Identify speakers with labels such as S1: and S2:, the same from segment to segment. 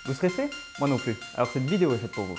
S1: Vous stressez? Moi non plus. Alors cette vidéo est faite pour vous.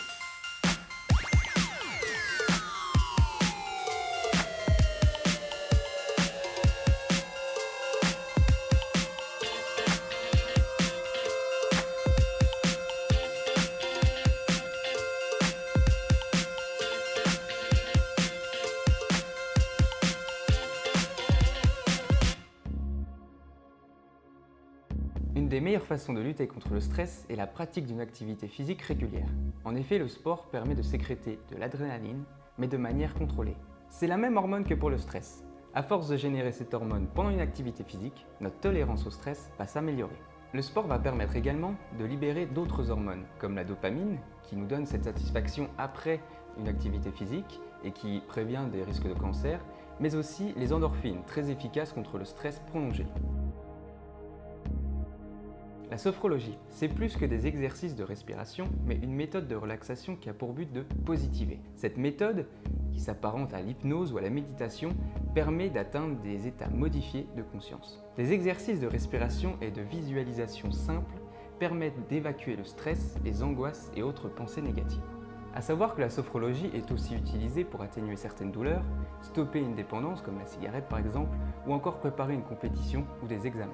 S1: Une des meilleures façons de lutter contre le stress est la pratique d'une activité physique régulière. En effet, le sport permet de sécréter de l'adrénaline, mais de manière contrôlée. C'est la même hormone que pour le stress. À force de générer cette hormone pendant une activité physique, notre tolérance au stress va s'améliorer. Le sport va permettre également de libérer d'autres hormones, comme la dopamine, qui nous donne cette satisfaction après une activité physique et qui prévient des risques de cancer, mais aussi les endorphines, très efficaces contre le stress prolongé. La sophrologie, c'est plus que des exercices de respiration, mais une méthode de relaxation qui a pour but de positiver. Cette méthode, qui s'apparente à l'hypnose ou à la méditation, permet d'atteindre des états modifiés de conscience. Des exercices de respiration et de visualisation simples permettent d'évacuer le stress, les angoisses et autres pensées négatives. À savoir que la sophrologie est aussi utilisée pour atténuer certaines douleurs, stopper une dépendance comme la cigarette par exemple, ou encore préparer une compétition ou des examens.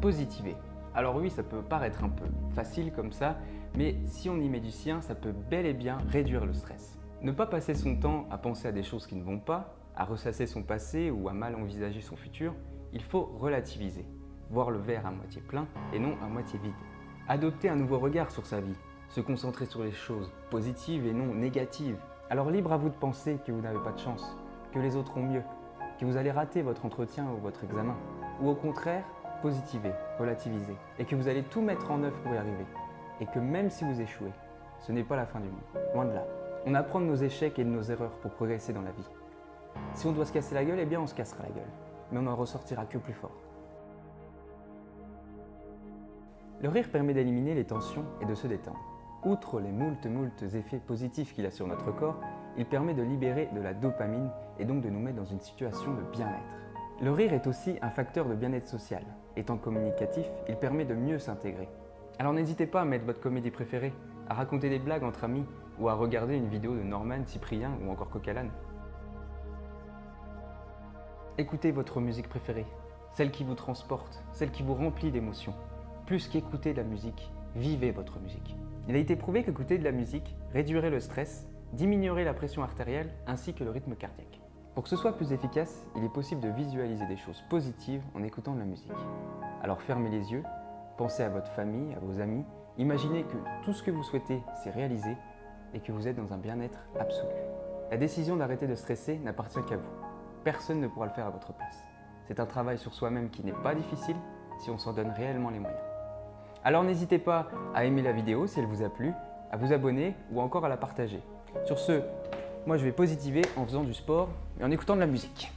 S1: Positiver. Alors oui, ça peut paraître un peu facile comme ça, mais si on y met du sien, ça peut bel et bien réduire le stress. Ne pas passer son temps à penser à des choses qui ne vont pas, à ressasser son passé ou à mal envisager son futur, il faut relativiser, voir le verre à moitié plein et non à moitié vide. Adopter un nouveau regard sur sa vie, se concentrer sur les choses positives et non négatives. Alors libre à vous de penser que vous n'avez pas de chance, que les autres ont mieux, que vous allez rater votre entretien ou votre examen, ou au contraire, positiver, relativiser, et que vous allez tout mettre en œuvre pour y arriver, et que même si vous échouez, ce n'est pas la fin du monde, loin de là. On apprend de nos échecs et de nos erreurs pour progresser dans la vie. Si on doit se casser la gueule, eh bien on se cassera la gueule, mais on n'en ressortira que plus fort. Le rire permet d'éliminer les tensions et de se détendre. Outre les moult effets positifs qu'il a sur notre corps, il permet de libérer de la dopamine et donc de nous mettre dans une situation de bien-être. Le rire est aussi un facteur de bien-être social. Étant communicatif, il permet de mieux s'intégrer. Alors n'hésitez pas à mettre votre comédie préférée, à raconter des blagues entre amis ou à regarder une vidéo de Norman, Cyprien ou encore Coq-à-l'âne. Écoutez votre musique préférée, celle qui vous transporte, celle qui vous remplit d'émotions. Plus qu'écouter de la musique, vivez votre musique. Il a été prouvé qu'écouter de la musique réduirait le stress, diminuerait la pression artérielle ainsi que le rythme cardiaque. Pour que ce soit plus efficace, il est possible de visualiser des choses positives en écoutant de la musique. Alors fermez les yeux, pensez à votre famille, à vos amis, imaginez que tout ce que vous souhaitez s'est réalisé et que vous êtes dans un bien-être absolu. La décision d'arrêter de stresser n'appartient qu'à vous. Personne ne pourra le faire à votre place. C'est un travail sur soi-même qui n'est pas difficile si on s'en donne réellement les moyens. Alors n'hésitez pas à aimer la vidéo si elle vous a plu, à vous abonner ou encore à la partager. Sur ce, moi je vais positiver en faisant du sport et en écoutant de la musique.